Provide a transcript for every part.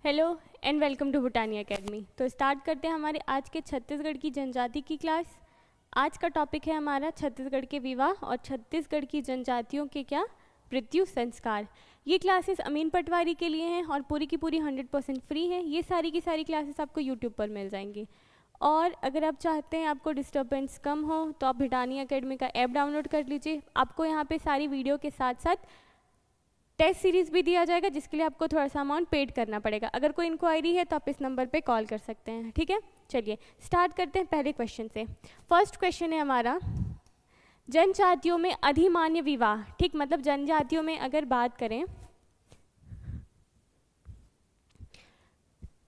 Hello and welcome to Bhutani academy. तो start करते हैं हमारे आज के छत्तीसगढ़ की जनजाति की क्लास। आज का टॉपिक है हमारा छत्तीसगढ़ के विवाह और छत्तीसगढ़ की जनजातियों के क्या मृत्यु संस्कार। ये क्लासेस अमीन पटवारी के लिए हैं और पूरी की पूरी 100% फ्री हैं। ये सारी की सारी क्लासेस आपको यूट्यूब पर मिल जाएंगी। और अगर आप चाहते हैं आपको डिस्टर्बेंस कम हो तो आप भूटानी एकेडमी का ऐप डाउनलोड कर लीजिए। आपको यहाँ पे सारी वीडियो के साथ साथ टेस्ट सीरीज़ भी दिया जाएगा, जिसके लिए आपको थोड़ा सा अमाउंट पेड करना पड़ेगा। अगर कोई इंक्वायरी है तो आप इस नंबर पे कॉल कर सकते हैं, ठीक है। चलिए स्टार्ट करते हैं पहले क्वेश्चन से। फर्स्ट क्वेश्चन है हमारा, जनजातियों में अधिमान्य विवाह। ठीक, मतलब जनजातियों में अगर बात करें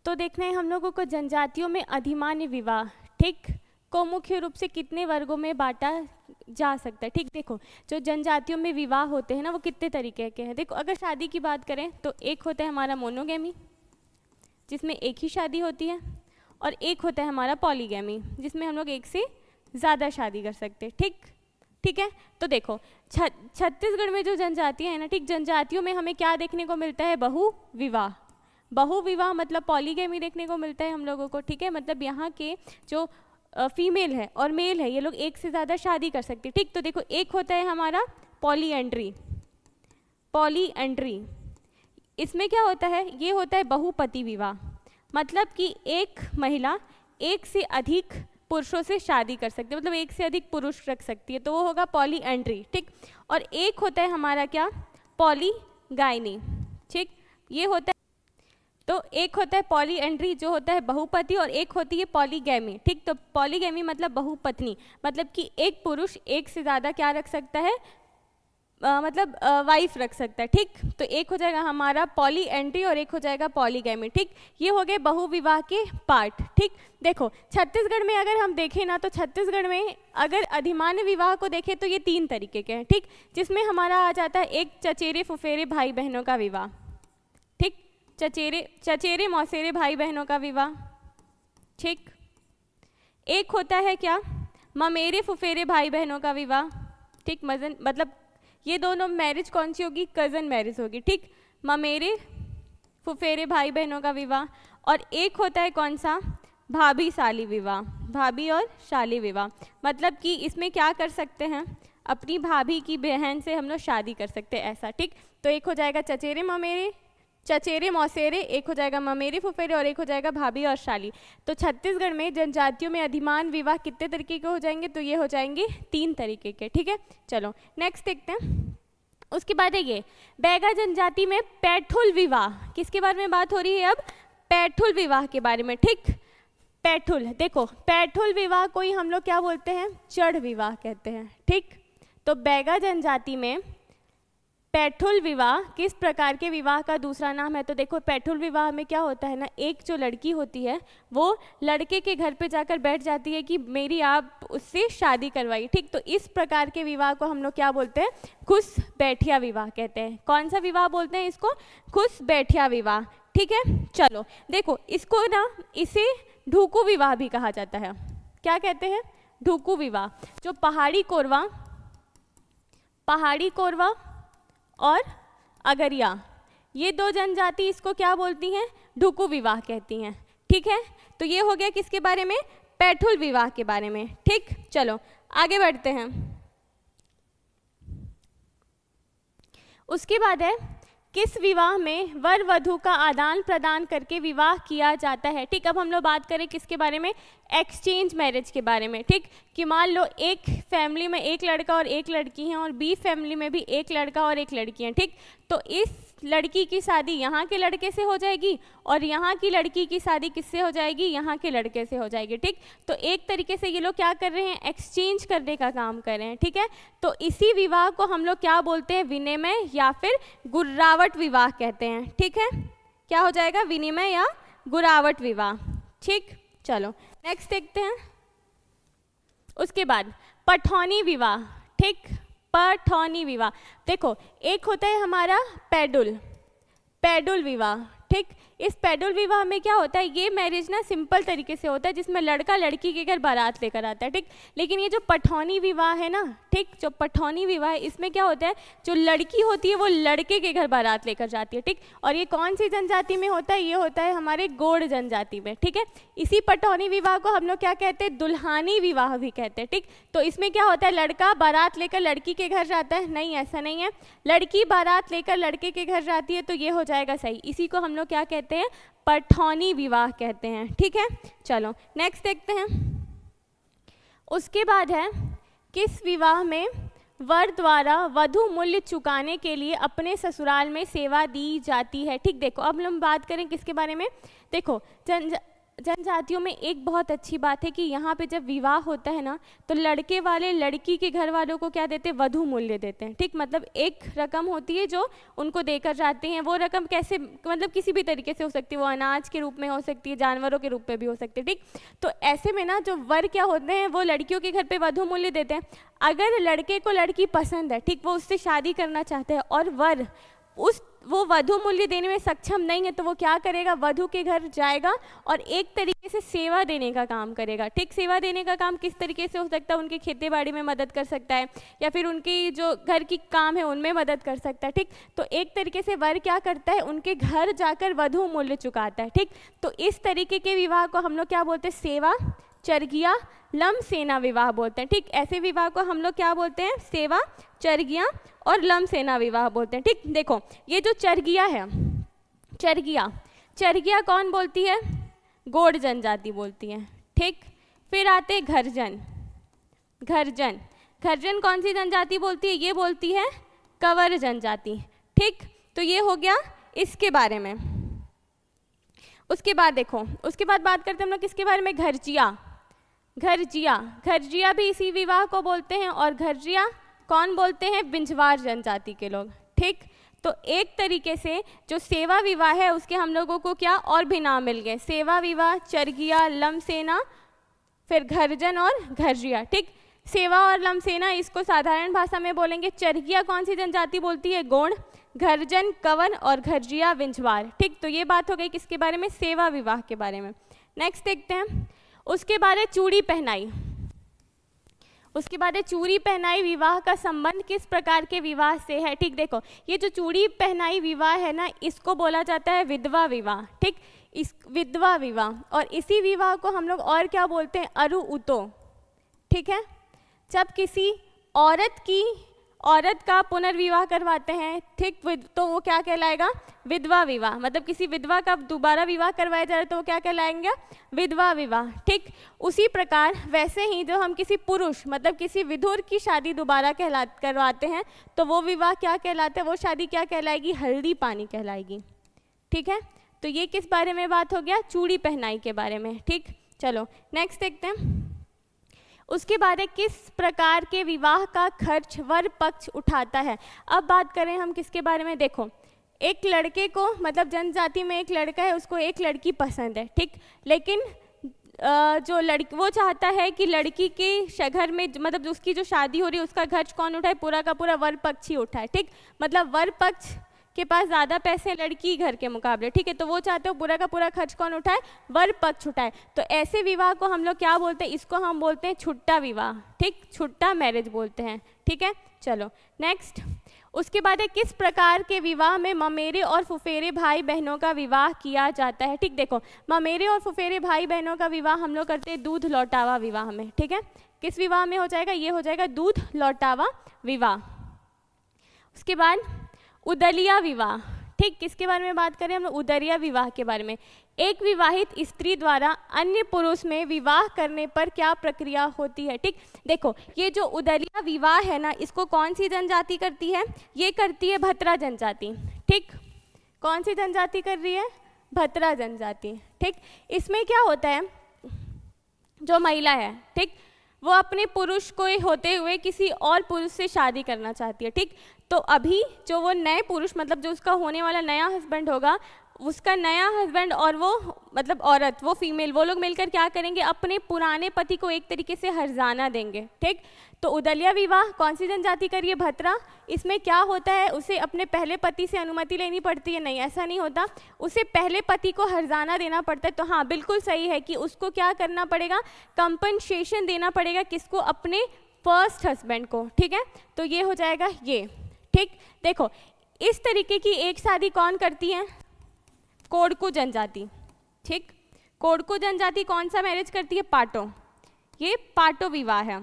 तो देखना है हम लोगों को जनजातियों में अधिमान्य विवाह, ठीक, को मुख्य रूप से कितने वर्गों में बांटा जा सकता है। ठीक, देखो जो जनजातियों में विवाह होते हैं ना वो कितने तरीके के हैं। देखो अगर शादी की बात करें तो एक होता है हमारा मोनोगैमी, जिसमें एक ही शादी होती है, और एक होता है हमारा पॉलीगैमी, जिसमें हम लोग एक से ज़्यादा शादी कर सकते हैं। ठीक है। तो देखो छत्तीसगढ़ में जो जनजातियाँ हैं ना, ठीक, जनजातियों में हमें क्या देखने को मिलता है, बहुविवाह। बहुविवाह मतलब पॉलीगैमी देखने को मिलता है हम लोगों को, ठीक है। मतलब यहाँ के जो फीमेल है और मेल है ये लोग एक से ज़्यादा शादी कर सकते हैं। ठीक, तो देखो एक होता है हमारा पॉलीएंड्री। इसमें क्या होता है, ये होता है बहुपति विवाह, मतलब कि एक महिला एक से अधिक पुरुषों से शादी कर सकती है, मतलब एक से अधिक पुरुष रख सकती है, तो वो होगा पॉलीएंड्री। ठीक, और एक होता है हमारा क्या, पॉलीगाइनी। ठीक, ये होता है, तो एक होता है पॉलीएंड्री जो होता है बहुपति, और एक होती है पॉलीगैमी। ठीक, तो पॉलीगैमी मतलब बहुपत्नी, मतलब कि एक पुरुष एक से ज़्यादा क्या रख सकता है, मतलब वाइफ रख सकता है। ठीक, तो एक हो जाएगा हमारा पॉलीएंड्री और एक हो जाएगा पॉलीगैमी। ठीक, ये हो गए बहुविवाह के पार्ट। ठीक, देखो छत्तीसगढ़ में अगर हम देखें ना तो छत्तीसगढ़ में अगर अधिमान्य विवाह को देखें तो ये 3 तरीके के हैं। ठीक, जिसमें हमारा आ जाता है एक चचेरे फुफेरे भाई बहनों का विवाह। ठीक, चचेरे मौसेरे भाई बहनों का विवाह। ठीक, एक होता है क्या, ममेरे फुफेरे भाई बहनों का विवाह। ठीक, मतलब ये दोनों मैरिज कौन सी होगी, कज़न मैरिज होगी। ठीक, ममेरे फुफेरे भाई बहनों का विवाह। और एक होता है कौन सा, भाभी साली विवाह। भाभी और शाली विवाह, मतलब कि इसमें क्या कर सकते हैं, अपनी भाभी की बहन से हम लोग शादी कर सकते हैं, ऐसा। ठीक, तो एक हो जाएगा चचेरे मौसेरे, एक हो जाएगा ममेरे फुफेरे और एक हो जाएगा भाभी और शाली। तो छत्तीसगढ़ में जनजातियों में अधिमान विवाह कितने तरीके के हो जाएंगे, तो ये हो जाएंगे 3 तरीके के। ठीक है, चलो नेक्स्ट देखते हैं। उसके बाद है ये बैगा जनजाति में पैठुल विवाह। किसके बारे में बात हो रही है अब, पैठुल विवाह के बारे में। ठीक, पैठुल, देखो पैठुल विवाह को ही हम लोग क्या बोलते हैं, चढ़ विवाह कहते हैं। ठीक, तो बैगा जनजाति में पैठुल विवाह किस प्रकार के विवाह का दूसरा नाम है, तो देखो पैठुल विवाह में क्या होता है ना, एक जो लड़की होती है वो लड़के के घर पे जाकर बैठ जाती है कि मेरी आप उससे शादी करवाई। ठीक, तो इस प्रकार के विवाह को हम लोग क्या बोलते हैं, खुश बैठिया विवाह कहते हैं। कौन सा विवाह बोलते हैं इसको, खुश बैठिया विवाह। ठीक है, चलो देखो इसको ना, इसे ढूकू विवाह भी कहा जाता है। क्या कहते हैं, ढूकू विवाह। जो पहाड़ी कोरवा और अगरिया, ये 2 जनजाति इसको क्या बोलती हैं, ढुकू विवाह कहती हैं। ठीक है, तो ये हो गया किसके बारे में, पैठुल विवाह के बारे में। ठीक, चलो आगे बढ़ते हैं। उसके बाद है किस विवाह में वर वधू का आदान प्रदान करके विवाह किया जाता है। ठीक, अब हम लोग बात करें किसके बारे में, एक्सचेंज मैरिज के बारे में। ठीक, कि मान लो एक फैमिली में एक लड़का और एक लड़की हैं और बी फैमिली में भी एक लड़का और एक लड़की हैं। ठीक, तो इस लड़की की शादी यहाँ के लड़के से हो जाएगी और यहाँ की लड़की की शादी किससे हो जाएगी, यहाँ के लड़के से हो जाएगी। ठीक, तो एक तरीके से ये लोग क्या कर रहे हैं, एक्सचेंज करने का काम कर रहे हैं। ठीक है, तो इसी विवाह को हम लोग क्या बोलते हैं, विनिमय या फिर गुर्रावट विवाह कहते हैं। ठीक है, क्या हो जाएगा, विनिमय या गुरावट विवाह। ठीक, चलो नेक्स्ट देखते हैं। उसके बाद पठौनी विवाह। ठीक, पठौनी विवाह, देखो एक होता है हमारा पैडुल विवाह। ठीक, इस पेडुल विवाह में क्या होता है, ये मैरिज ना सिंपल तरीके से होता है जिसमें लड़का लड़की के घर बारात लेकर आता है, ठीक। लेकिन ये जो पठौनी विवाह है ना, ठीक, जो पठौनी विवाह है इसमें क्या होता है, जो लड़की होती है वो लड़के के घर बारात लेकर जाती है, ठीक। और ये कौन सी जनजाति में होता है, ये होता है हमारे गोंड जनजाति में, ठीक है। इसी पठौनी विवाह को हम लोग क्या कहते हैं, दुल्हानी विवाह भी कहते हैं, ठीक। तो इसमें क्या होता है, लड़का बारात लेकर लड़की के घर जाता है, नहीं ऐसा नहीं है, लड़की बारात लेकर लड़के के घर जाती है, तो ये हो जाएगा सही। इसी को हम लोग क्या कहते हैं, पठौनी विवाह कहते हैं, ठीक है। चलो नेक्स्ट देखते हैं। उसके बाद है, किस विवाह में वर द्वारा वधु मूल्य चुकाने के लिए अपने ससुराल में सेवा दी जाती है, ठीक। देखो अब हम बात करें किसके बारे में, देखो जनजातियों में एक बहुत अच्छी बात है कि यहाँ पे जब विवाह होता है ना, तो लड़के वाले लड़की के घर वालों को क्या देते हैं, वधु मूल्य देते हैं, ठीक। मतलब एक रकम होती है जो उनको देकर जाते हैं, वो रकम कैसे, मतलब किसी भी तरीके से हो सकती है, वो अनाज के रूप में हो सकती है, जानवरों के रूप में भी हो सकती है, ठीक। तो ऐसे में ना जो वर क्या होते हैं, वो लड़कियों के घर पे वधु मूल्य देते हैं। अगर लड़के को लड़की पसंद है, ठीक, वो उससे शादी करना चाहते हैं और वर वो वधु मूल्य देने में सक्षम नहीं है, तो वो क्या करेगा, वधु के घर जाएगा और एक तरीके से सेवा देने का काम करेगा, ठीक। सेवा देने का काम किस तरीके से हो सकता है, उनकी खेती बाड़ी में मदद कर सकता है या फिर उनकी जो घर की काम है उनमें मदद कर सकता है, ठीक। तो एक तरीके से वर क्या करता है, उनके घर जाकर वधु मूल्य चुकाता है, ठीक। तो इस तरीके के विवाह को हम लोग क्या बोलते हैं, सेवा चरगिया लम सेना विवाह बोलते हैं, ठीक। ऐसे विवाह को हम लोग क्या बोलते हैं, सेवा चरगिया और लम सेना विवाह बोलते हैं, ठीक। देखो ये जो चरगिया है, चरगिया कौन बोलती है, गोंड जनजाति बोलती है, ठीक। फिर आते हैं घरजन कौन सी जनजाति बोलती है, ये बोलती है कंवर जनजाति, ठीक। तो ये हो गया इसके बारे में। उसके बाद देखो, उसके बाद बात करते हैं हम लोग किसके बारे में, घरजिया भी इसी विवाह को बोलते हैं और घरजिया कौन बोलते हैं, बिंजवार जनजाति के लोग, ठीक। तो एक तरीके से जो सेवा विवाह है उसके हम लोगों को क्या और भी नाम मिल गए, सेवा विवाह, चरगिया, लमसेना, फिर घरजन और घरजिया, ठीक। सेवा और लमसेना इसको साधारण भाषा में बोलेंगे। चरगिया कौन सी जनजाति बोलती है, गोंड, घरजन कंवर और घरजिया विंझवार, ठीक। तो ये बात हो गई किसके बारे में, सेवा विवाह के बारे में। नेक्स्ट देखते हैं। उसके बाद है चूड़ी पहनाई विवाह का संबंध किस प्रकार के विवाह से है, ठीक। देखो ये जो चूड़ी पहनाई विवाह है ना, इसको बोला जाता है विधवा विवाह, ठीक। इस विधवा विवाह, और इसी विवाह को हम लोग और क्या बोलते हैं, अरु उतो, ठीक है। जब किसी औरत का पुनर्विवाह करवाते हैं, ठीक, तो वो क्या कहलाएगा, विधवा विवाह। मतलब किसी विधवा का दोबारा विवाह करवाया जा रहा है तो वो क्या कहलाएंगे, विधवा विवाह, ठीक। उसी प्रकार वैसे ही जो हम किसी पुरुष मतलब किसी विधुर की शादी दोबारा करवाते हैं तो वो विवाह क्या कहलाता है, वो शादी क्या कहलाएगी, हल्दी पानी कहलाएगी, ठीक है। तो ये किस बारे में बात हो गया, चूड़ी पहनाई के बारे में, ठीक। चलो नेक्स्ट देखते हैं। उसके बाद है किस प्रकार के विवाह का खर्च वर पक्ष उठाता है। अब बात करें हम किसके बारे में, देखो एक लड़के को मतलब जनजाति में एक लड़का है, उसको एक लड़की पसंद है, ठीक। लेकिन जो लड़की वो चाहता है कि लड़की के घर में मतलब उसकी जो शादी हो रही है उसका खर्च कौन उठाए, पूरा का पूरा वर पक्ष ही उठाए, ठीक। मतलब वर पक्ष के पास ज़्यादा पैसे लड़की घर के मुकाबले, ठीक है। तो वो चाहते हो पूरा का पूरा खर्च कौन उठाए, वर पक्ष उठाए। तो ऐसे विवाह को हम लोग क्या बोलते हैं, इसको हम बोलते हैं छुट्टा विवाह, ठीक, छुट्टा मैरिज बोलते हैं, ठीक है। चलो नेक्स्ट। उसके बाद है किस प्रकार के विवाह में ममेरे और फुफेरे भाई बहनों का विवाह किया जाता है, ठीक। देखो ममेरे और फुफेरे भाई बहनों का विवाह हम लोग करते हैं दूध लौटावा विवाह में, ठीक है। किस विवाह में हो जाएगा, ये हो जाएगा दूध लौटावा विवाह। उसके बाद उदलिया विवाह, ठीक। किसके बारे में बात करें हम लोग, उदलिया विवाह के बारे में। एक विवाहित स्त्री द्वारा अन्य पुरुष में विवाह करने पर क्या प्रक्रिया होती है, ठीक। देखो ये जो उदलिया विवाह है ना, इसको कौन सी जनजाति करती है, ये करती है भतरा जनजाति, ठीक। कौन सी जनजाति कर रही है, भतरा जनजाति, ठीक। इसमें क्या होता है, जो महिला है, ठीक, वो अपने पुरुष को होते हुए किसी और पुरुष से शादी करना चाहती है, ठीक। तो अभी जो वो नए पुरुष मतलब जो उसका होने वाला नया हस्बैंड होगा उसका नया हस्बैंड और वो मतलब औरत, वो फीमेल, वो लोग मिलकर क्या करेंगे, अपने पुराने पति को एक तरीके से हर्जाना देंगे। ठीक, तो उदलिया विवाह कौन सी जनजाति का, ये भतरा। इसमें क्या होता है, उसे अपने पहले पति से अनुमति लेनी पड़ती है? नहीं, ऐसा नहीं होता, उसे पहले पति को हर्जाना देना पड़ता है। तो हाँ, बिल्कुल सही है कि उसको क्या करना पड़ेगा, कंपनसेशन देना पड़ेगा। किसको? अपने फर्स्ट हस्बैंड को। ठीक है, तो ये हो जाएगा ये। ठीक, देखो इस तरीके की एक शादी कौन करती है? कोडकू जनजाति। ठीक, कोडकू जनजाति कौन सा मैरिज करती है? पाटो। ये पाटो विवाह है।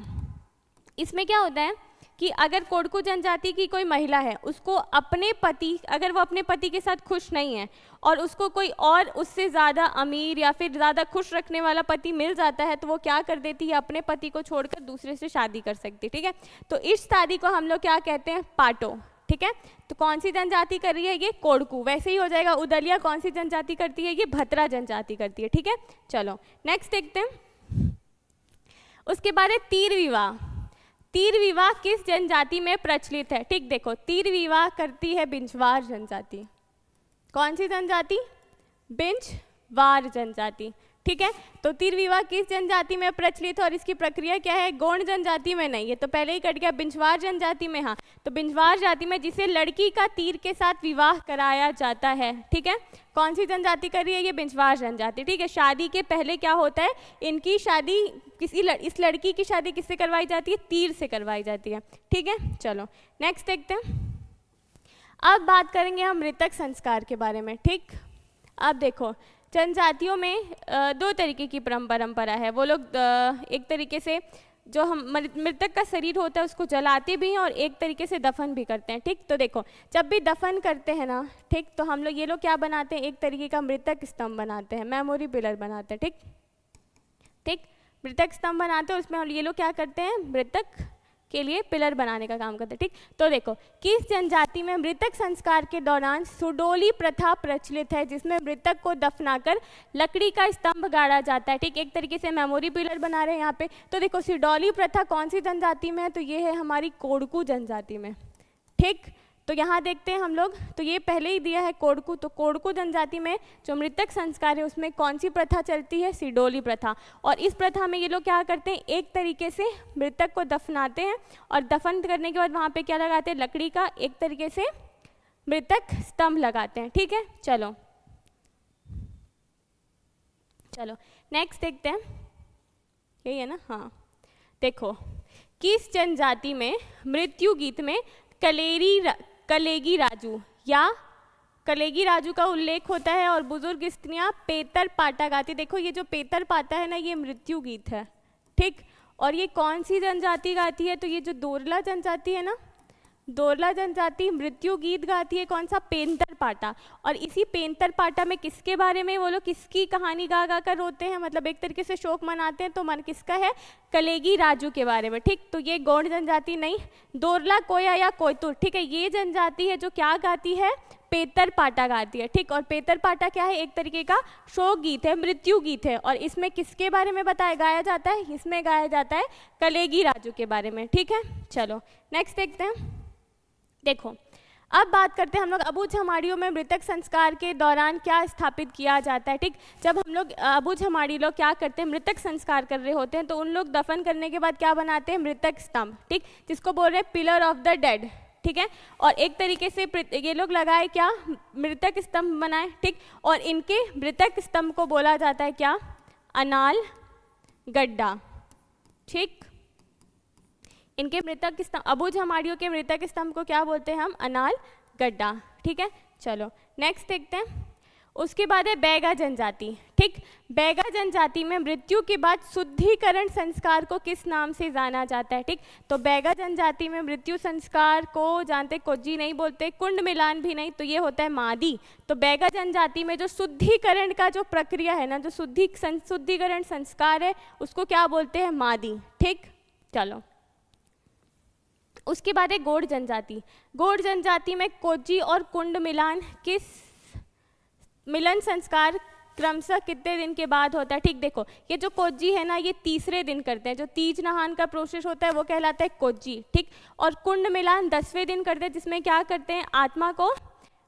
इसमें क्या होता है कि अगर कोडकू जनजाति की कोई महिला है, उसको अपने पति, अगर वो अपने पति के साथ खुश नहीं है और उसको कोई और उससे ज़्यादा अमीर या फिर ज़्यादा खुश रखने वाला पति मिल जाता है, तो वो क्या कर देती है, अपने पति को छोड़कर दूसरे से शादी कर सकती है। ठीक है, तो इस शादी को हम लोग क्या कहते हैं? पाटो। ठीक है, तो कौन सी जनजाति कर रही है? ये कोडकू। वैसे ही हो जाएगा उदलिया कौन सी जनजाति करती है? ये भतरा जनजाति करती है। ठीक है, चलो नेक्स्ट देखते हैं। उसके बाद है तीर विवाह। तीर विवाह किस जनजाति में प्रचलित है? ठीक, देखो तीर विवाह करती है बिंजवार जनजाति। कौन सी जनजाति? बिंजवार जनजाति। ठीक है, तो तीर विवाह किस जनजाति में प्रचलित है और इसकी प्रक्रिया क्या है? गौड़ जनजाति में नहीं, ये तो पहले ही कट गया, बिंजवार जनजाति में। हाँ, तो बिंजवार जाति में, जिसे लड़की का तीर के साथ विवाह कराया जाता है। ठीक है, कौन सी जनजाति कर रही है? ये बिंजवार जनजाति। ठीक है, शादी के पहले क्या होता है, इनकी शादी इस लड़की की शादी किससे करवाई जाती है? तीर से करवाई जाती है। ठीक है, चलो नेक्स्ट देखते हैं। अब बात करेंगे हम मृतक संस्कार के बारे में। ठीक, अब देखो जनजातियों में दो तरीके की परंपरा है। वो लोग एक तरीके से जो हम मृतक का शरीर होता है उसको जलाते भी हैं और एक तरीके से दफन भी करते हैं। ठीक, तो देखो जब भी दफन करते हैं ना, ठीक, तो हम लोग ये लोग क्या बनाते हैं? एक तरीके का मृतक स्तंभ बनाते हैं, मेमोरी पिलर बनाते हैं। ठीक ठीक, मृतक स्तंभ बनाते हैं, उसमें ये लोग क्या करते हैं? मृतक के लिए पिलर बनाने का काम करते हैं। ठीक, तो देखो किस जनजाति में मृतक संस्कार के दौरान सुडोली प्रथा प्रचलित है, जिसमें मृतक को दफनाकर लकड़ी का स्तंभ गाड़ा जाता है। ठीक, एक तरीके से मेमोरी पिलर बना रहे हैं यहाँ पे। तो देखो सुडोली प्रथा कौन सी जनजाति में है? तो ये है हमारी कोडकू जनजाति में। ठीक, तो यहाँ देखते हैं हम लोग, तो ये पहले ही दिया है कोडकू। तो कोडकू जनजाति में जो मृतक संस्कार है उसमें कौन सी प्रथा चलती है? सिडोली प्रथा। और इस प्रथा में ये लोग क्या करते हैं? एक तरीके से मृतक को दफनाते हैं और दफन करने के बाद वहाँ पे क्या लगाते हैं? लकड़ी का एक तरीके से मृतक स्तंभ लगाते हैं। ठीक है, चलो चलो नेक्स्ट देखते हैं। यही है ना? हाँ, देखो किस जनजाति में मृत्यु गीत में कलेगी राजू या कलेगी राजू का उल्लेख होता है और बुजुर्ग स्त्रियां पेतर पाटा गाती? देखो ये जो पेतर पाटा है ना, ये मृत्यु गीत है। ठीक, और ये कौन सी जनजाति गाती है? तो ये जो दोरला जनजाति है ना, दोरला जनजाति मृत्यु गीत गाती है। कौन सा? पेंतर पाटा। और इसी पेंतर पाटा में किसके बारे में वो लोग किसकी कहानी गा गा कर रोते हैं, मतलब एक तरीके से शोक मनाते हैं? तो मन किसका है? कलेगी राजू के बारे में। ठीक, तो ये गौड़ जनजाति नहीं, दोरला कोया या कोयतुर। ठीक है, ये जनजाति है जो क्या गाती है? पेतर पाटा गाती है। ठीक, और पेतर पाटा क्या है? एक तरीके का शोक गीत है, मृत्यु गीत है। और इसमें किसके बारे में गाया जाता है? इसमें गाया जाता है कलेगी राजू के बारे में। ठीक है, चलो नेक्स्ट देखते हैं। देखो अब बात करते हैं हम लोग अबूझ हमाड़ियों में मृतक संस्कार के दौरान क्या स्थापित किया जाता है। ठीक, जब हम लोग अबूझ हमाड़ी लोग क्या करते हैं? मृतक संस्कार कर रहे होते हैं, तो उन लोग दफन करने के बाद क्या बनाते हैं? मृतक स्तंभ। ठीक, जिसको बोल रहे हैं पिलर ऑफ द डेड। ठीक है, और एक तरीके से ये लोग लगाए क्या? मृतक स्तंभ बनाए। ठीक, और इनके मृतक स्तंभ को बोला जाता है क्या? अनाल गड्ढा। ठीक, इनके मृतक स्तंभ, अबूझ हमाड़ियों के मृतक स्तंभ को क्या बोलते हैं हम? अनाल गड्ढा। ठीक है, चलो नेक्स्ट देखते हैं। उसके बाद है बैगा जनजाति। ठीक, बैगा जनजाति में मृत्यु के बाद शुद्धिकरण संस्कार को किस नाम से जाना जाता है? ठीक, तो बैगा जनजाति में मृत्यु संस्कार को जानते कोज्जी नहीं बोलते, कुंड मिलान भी नहीं, तो ये होता है मादी। तो बैगा जनजाति में जो शुद्धिकरण का जो प्रक्रिया है ना, जो शुद्धिकरण संस्कार है, उसको क्या बोलते हैं? मादी। ठीक, चलो उसके बाद है गौड़ जनजाति। गौड़ जनजाति में कोज्जी और कुंड मिलान किस मिलन संस्कार क्रमशः कितने दिन के बाद होता है? ठीक, देखो ये जो कोज्जी है ना, ये तीसरे दिन करते हैं। जो तीज नहान का प्रोसेस होता है वो कहलाता है कोज्जी। ठीक, और कुंड मिलान 10वें दिन करते हैं, जिसमें क्या करते हैं? आत्मा को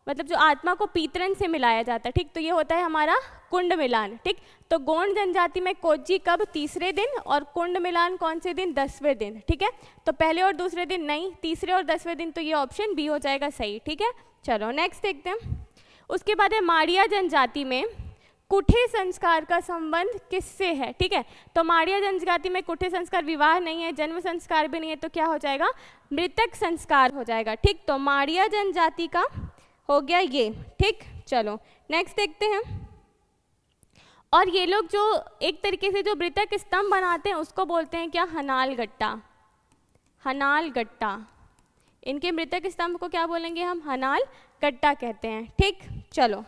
मतलब जो आत्मा को पीतरन से मिलाया जाता है, ठीक, तो ये होता है हमारा कुंड मिलान, ठीक। तो गोंड जनजाति में कोज्जी कब? तीसरे दिन, और कुंड मिलान कौन से दिन? 10वें दिन, ठीक है। तो पहले और दूसरे दिन नहीं, तीसरे और 10वें दिन, तो ये ऑप्शन बी हो जाएगा सही, ठीक है। चलो नेक्स्ट देखते हैं। उसके बाद है माड़िया जनजाति में कुठे संस्कार का संबंध किससे है, ठीक है। तो माड़िया जनजाति में कुठे संस्कार विवाह नहीं है, जन्म संस्कार भी नहीं है, तो क्या हो जाएगा? मृतक संस्कार हो जाएगा, ठीक। तो माड़िया जनजाति का हो गया ये, ठीक। चलो नेक्स्ट देखते हैं। और ये लोग जो एक तरीके से जो मृतक स्तंभ बनाते हैं उसको बोलते हैं क्या? हनाल गट्टा, हनाल गट्टा। इनके मृतक स्तंभ को क्या बोलेंगे हम? हनाल गट्टा कहते हैं, ठीक। चलो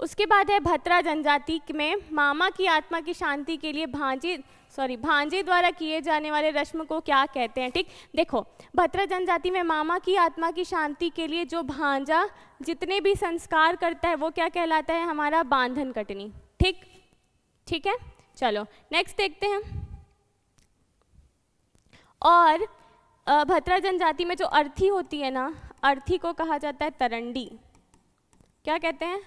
उसके बाद है भत्रा जनजाति में मामा की आत्मा की शांति के लिए भांजे द्वारा किए जाने वाले रस्म को क्या कहते हैं, ठीक। देखो भत्रा जनजाति में मामा की आत्मा की शांति के लिए जो भांजा जितने भी संस्कार करता है वो क्या कहलाता है? हमारा बांधन कटनी, ठीक, ठीक है। चलो नेक्स्ट देखते हैं। और भत्रा जनजाति में जो अर्थी होती है ना, अर्थी को कहा जाता है तरंडी। क्या कहते हैं?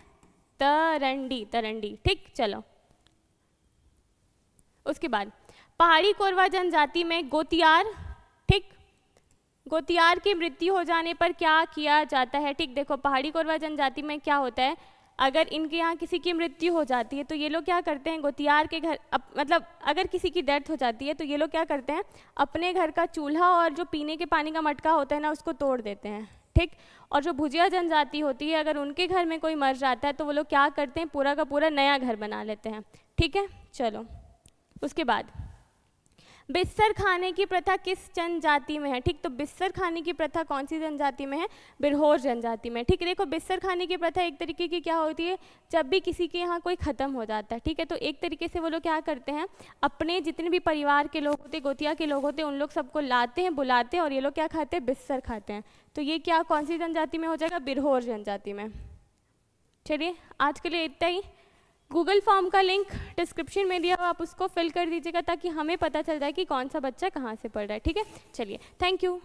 तरंडी, तरंडी, ठीक। चलो उसके बाद पहाड़ी कोरवा जनजाति में गोतियार, ठीक, गोतियार की मृत्यु हो जाने पर क्या किया जाता है, ठीक। देखो पहाड़ी कोरवा जनजाति में क्या होता है, अगर इनके यहाँ किसी की मृत्यु हो जाती है तो ये लोग क्या करते हैं? गोतियार के घर मतलब अगर किसी की डेथ हो जाती है तो ये लोग क्या करते हैं? अपने घर का चूल्हा और जो पीने के पानी का मटका होता है ना उसको तोड़ देते हैं, ठीक। और जो भुजिया जनजाति होती है अगर उनके घर में कोई मर जाता है तो वो लोग क्या करते हैं? पूरा का पूरा नया घर बना लेते हैं, ठीक है। चलो उसके बाद बिस्तर खाने की प्रथा किस जनजाति में है, ठीक। तो बिस्तर खाने की प्रथा कौन सी जनजाति में है? बिरहोर जनजाति में, ठीक। देखो बिस्तर खाने की प्रथा एक तरीके की क्या होती है? जब भी किसी के यहाँ कोई ख़त्म हो जाता है, ठीक है, तो एक तरीके से वो लोग क्या करते हैं? अपने जितने भी परिवार के लोग होते, गोतिया के लोग होते, उन लोग सबको लाते हैं, बुलाते हैं और ये लोग क्या खाते हैं? बिस्तर खाते हैं। तो ये क्या कौन सी जनजाति में हो जाएगा? बिरहोर जनजाति में। चलिए आज के लिए इतना ही। गूगल फॉर्म का लिंक डिस्क्रिप्शन में दिया हुआ, आप उसको फिल कर दीजिएगा ताकि हमें पता चल जाए कि कौन सा बच्चा कहाँ से पढ़ रहा है, ठीक है। चलिए थैंक यू।